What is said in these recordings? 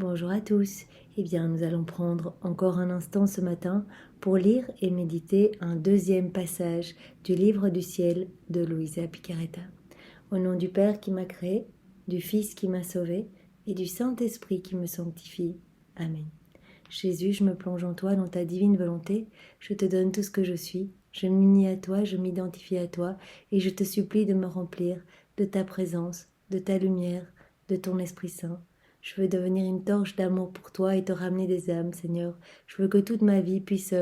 Bonjour à tous. Eh bien, nous allons prendre encore un instant ce matin pour lire et méditer un deuxième passage du livre du ciel de Luisa Picaretta. Au nom du Père qui m'a créé, du Fils qui m'a sauvé et du Saint-Esprit qui me sanctifie. Amen. Jésus, je me plonge en toi, dans ta divine volonté. Je te donne tout ce que je suis. Je m'unis à toi, je m'identifie à toi et je te supplie de me remplir de ta présence, de ta lumière, de ton Esprit Saint. Je veux devenir une torche d'amour pour toi et te ramener des âmes, Seigneur. Je veux que toute ma vie puisse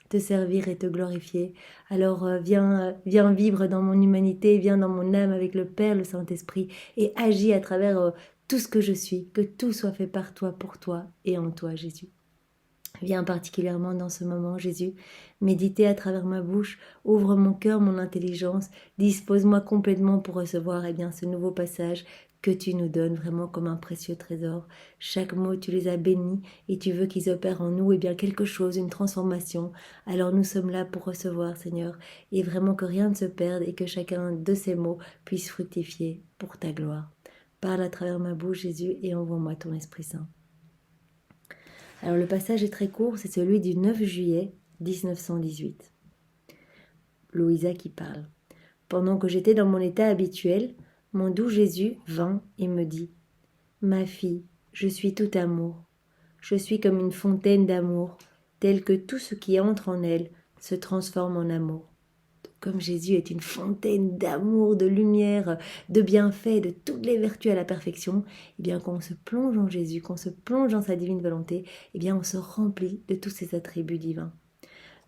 te servir et te glorifier. Alors viens vivre dans mon humanité, viens dans mon âme avec le Père, le Saint-Esprit et agis à travers tout ce que je suis. Que tout soit fait par toi, pour toi et en toi, Jésus. Viens particulièrement dans ce moment, Jésus, méditer à travers ma bouche, ouvre mon cœur, mon intelligence, dispose-moi complètement pour recevoir ce nouveau passage que tu nous donnes vraiment comme un précieux trésor. Chaque mot, tu les as bénis et tu veux qu'ils opèrent en nous quelque chose, une transformation. Alors nous sommes là pour recevoir, Seigneur, et vraiment que rien ne se perde et que chacun de ces mots puisse fructifier pour ta gloire. Parle à travers ma bouche, Jésus, et envoie-moi ton Esprit Saint. Alors le passage est très court, c'est celui du 9 juillet 1918. Louisa qui parle. Pendant que j'étais dans mon état habituel, mon doux Jésus vint et me dit « Ma fille, je suis tout amour. Je suis comme une fontaine d'amour, telle que tout ce qui entre en elle se transforme en amour. » Comme Jésus est une fontaine d'amour, de lumière, de bienfaits, de toutes les vertus à la perfection, quand on se plonge en Jésus, qu'on se plonge dans sa divine volonté, on se remplit de tous ses attributs divins.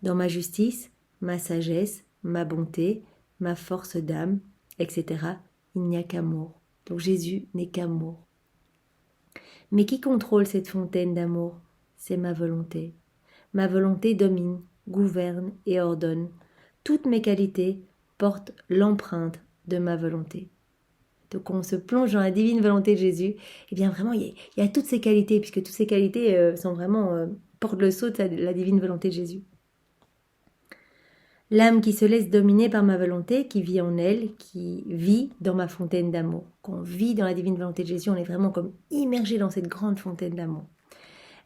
Dans ma justice, ma sagesse, ma bonté, ma force d'âme, etc., il n'y a qu'amour. Donc Jésus n'est qu'amour. Mais qui contrôle cette fontaine d'amour? C'est ma volonté. Ma volonté domine, gouverne et ordonne. Toutes mes qualités portent l'empreinte de ma volonté. Donc on se plonge dans la divine volonté de Jésus, vraiment il y a toutes ces qualités, puisque toutes ces qualités sont vraiment portent le sceau de la divine volonté de Jésus. L'âme qui se laisse dominer par ma volonté, qui vit en elle, qui vit dans ma fontaine d'amour. Quand on vit dans la divine volonté de Jésus, on est vraiment comme immergé dans cette grande fontaine d'amour.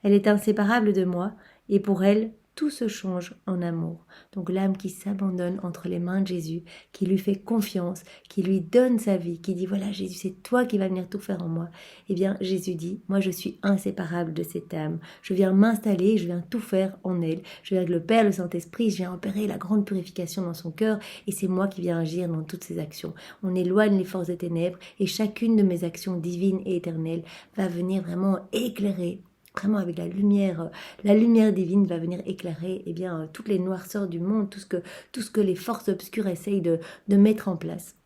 Elle est inséparable de moi, et pour elle, tout se change en amour. Donc l'âme qui s'abandonne entre les mains de Jésus, qui lui fait confiance, qui lui donne sa vie, qui dit voilà Jésus, c'est toi qui vas venir tout faire en moi. Jésus dit, moi je suis inséparable de cette âme. Je viens m'installer, je viens tout faire en elle. Je viens avec le Père, le Saint-Esprit, je viens opérer la grande purification dans son cœur et c'est moi qui viens agir dans toutes ses actions. On éloigne les forces des ténèbres et chacune de mes actions divines et éternelles va venir vraiment éclairer, vraiment avec la lumière divine va venir éclairer toutes les noirceurs du monde, tout ce que les forces obscures essayent de mettre en place.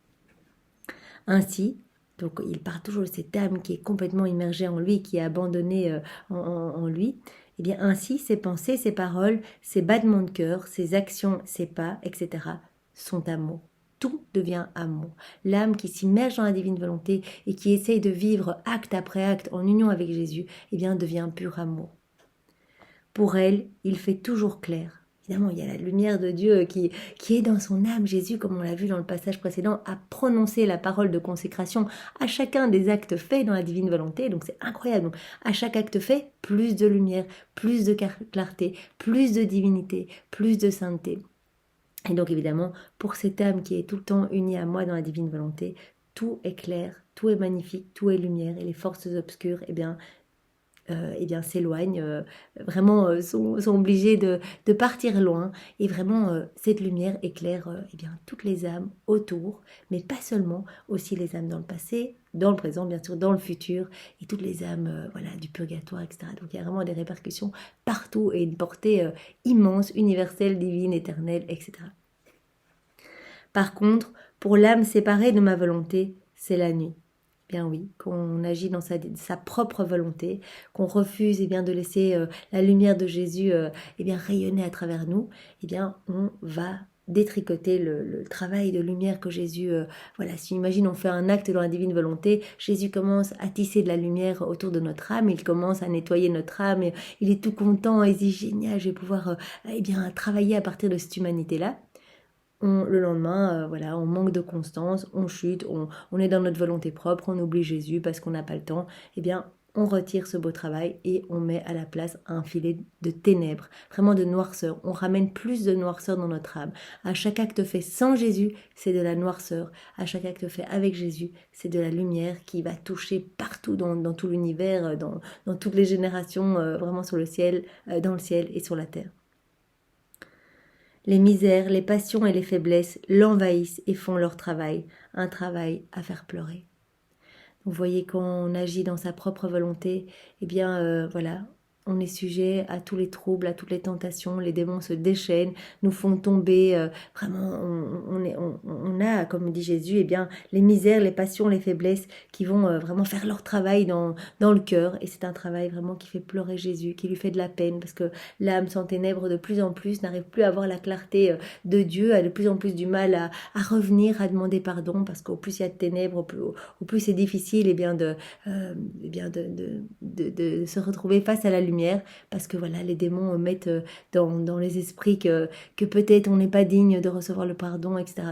Ainsi, donc il part toujours de cette âme qui est complètement immergée en lui, qui est abandonnée en lui. Ainsi, ses pensées, ses paroles, ses battements de cœur, ses actions, ses pas, etc. sont amour. Tout devient amour. L'âme qui s'immerge dans la divine volonté et qui essaye de vivre acte après acte en union avec Jésus, devient pur amour. Pour elle, il fait toujours clair. Évidemment, il y a la lumière de Dieu qui est dans son âme. Jésus, comme on l'a vu dans le passage précédent, a prononcé la parole de consécration à chacun des actes faits dans la divine volonté. Donc c'est incroyable. Donc, à chaque acte fait, plus de lumière, plus de clarté, plus de divinité, plus de sainteté. Et donc évidemment, pour cette âme qui est tout le temps unie à moi dans la divine volonté, tout est clair, tout est magnifique, tout est lumière. Et les forces obscures, s'éloignent, sont obligés de partir loin. Et vraiment, cette lumière éclaire toutes les âmes autour, mais pas seulement, aussi les âmes dans le passé, dans le présent, bien sûr, dans le futur, et toutes les âmes du purgatoire, etc. Donc il y a vraiment des répercussions partout et une portée immense, universelle, divine, éternelle, etc. Par contre, pour l'âme séparée de ma volonté, c'est la nuit. Bien oui, qu'on agit dans sa propre volonté, qu'on refuse de laisser la lumière de Jésus rayonner à travers nous, on va détricoter le travail de lumière que Jésus... si imagine on fait un acte dans la divine volonté, Jésus commence à tisser de la lumière autour de notre âme, il commence à nettoyer notre âme, et il est tout content, et il dit génial, je vais pouvoir travailler à partir de cette humanité-là. Le lendemain, on manque de constance, on chute, on est dans notre volonté propre, on oublie Jésus parce qu'on n'a pas le temps. on retire ce beau travail et on met à la place un filet de ténèbres, vraiment de noirceur. On ramène plus de noirceur dans notre âme. À chaque acte fait sans Jésus, c'est de la noirceur. À chaque acte fait avec Jésus, c'est de la lumière qui va toucher partout dans tout l'univers, dans toutes les générations, vraiment sur le ciel, dans le ciel et sur la terre. Les misères, les passions et les faiblesses l'envahissent et font leur travail, un travail à faire pleurer. Vous voyez, quand on agit dans sa propre volonté, eh bien, voilà, on est sujet à tous les troubles, à toutes les tentations, les démons se déchaînent, nous font tomber, vraiment, on a, comme dit Jésus, eh bien, les misères, les passions, les faiblesses qui vont vraiment faire leur travail dans le cœur, et c'est un travail vraiment qui fait pleurer Jésus, qui lui fait de la peine, parce que l'âme s'enténèbre de plus en plus, n'arrive plus à avoir la clarté de Dieu, a de plus en plus du mal à revenir, à demander pardon, parce qu'au plus il y a de ténèbres, au plus c'est difficile de se retrouver face à la lumière, parce que voilà, les démons mettent dans les esprits que peut-être on n'est pas digne de recevoir le pardon, etc.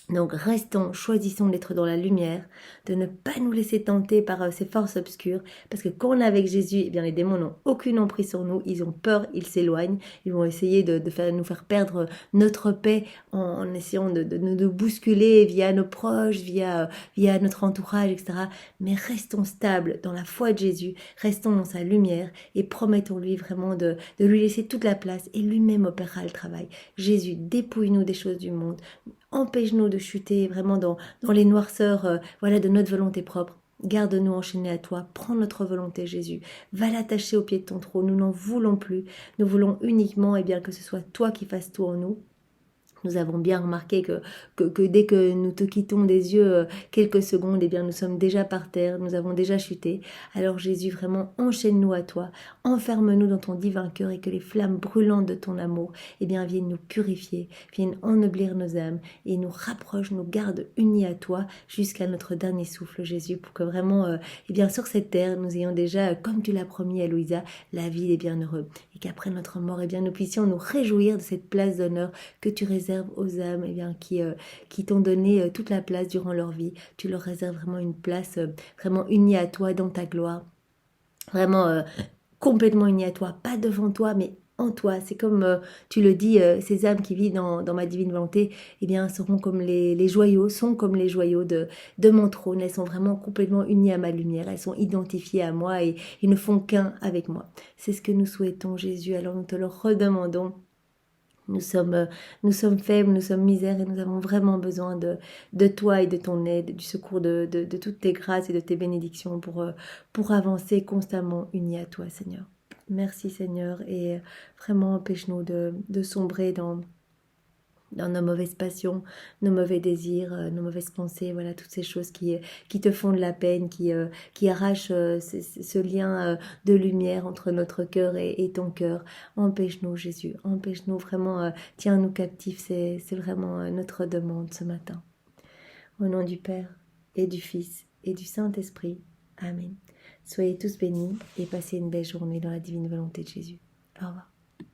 Donc restons, choisissons d'être dans la lumière, de ne pas nous laisser tenter par ces forces obscures, parce que quand on est avec Jésus, eh bien les démons n'ont aucune emprise sur nous, ils ont peur, ils s'éloignent, ils vont essayer de nous faire perdre notre paix en essayant de nous bousculer via nos proches, via notre entourage, etc. Mais restons stables dans la foi de Jésus, restons dans sa lumière et promettons-lui vraiment de lui laisser toute la place et lui-même opérera le travail. Jésus, dépouille-nous des choses du monde, empêche-nous de chuter vraiment dans les noirceurs voilà, de notre volonté propre. Garde-nous enchaînés à toi, prends notre volonté Jésus, va l'attacher au pied de ton trône, nous n'en voulons plus, nous voulons uniquement bien, que ce soit toi qui fasses tout en nous. Nous avons bien remarqué que dès que nous te quittons des yeux quelques secondes, eh bien nous sommes déjà par terre, nous avons déjà chuté. Alors Jésus, vraiment, enchaîne-nous à toi, enferme-nous dans ton divin cœur et que les flammes brûlantes de ton amour viennent nous purifier, viennent ennoblir nos âmes et nous rapprochent, nous gardent unis à toi jusqu'à notre dernier souffle, Jésus, pour que vraiment, sur cette terre, nous ayons déjà, comme tu l'as promis à Louisa, la vie des bienheureux. Et qu'après notre mort, nous puissions nous réjouir de cette place d'honneur que tu réserves aux âmes qui t'ont donné toute la place durant leur vie. Tu leur réserves vraiment une place vraiment unie à toi dans ta gloire. Vraiment complètement unie à toi, pas devant toi, mais en toi. C'est comme tu le dis, ces âmes qui vivent dans ma divine volonté, seront comme les joyaux, sont comme les joyaux de mon trône. Elles sont vraiment complètement unies à ma lumière. Elles sont identifiées à moi et ils ne font qu'un avec moi. C'est ce que nous souhaitons, Jésus. Alors nous te le redemandons. Nous sommes faibles, nous sommes misères et nous avons vraiment besoin de toi et de ton aide, du secours de toutes tes grâces et de tes bénédictions pour avancer constamment unis à toi, Seigneur. Merci, Seigneur, et vraiment empêche-nous de sombrer dans nos mauvaises passions, nos mauvais désirs, nos mauvaises pensées, voilà, toutes ces choses qui te font de la peine, qui arrachent ce lien de lumière entre notre cœur et ton cœur. Empêche-nous, Jésus, empêche-nous vraiment, tiens-nous captifs, c'est vraiment notre demande ce matin. Au nom du Père et du Fils et du Saint-Esprit. Amen. Soyez tous bénis et passez une belle journée dans la divine volonté de Jésus. Au revoir.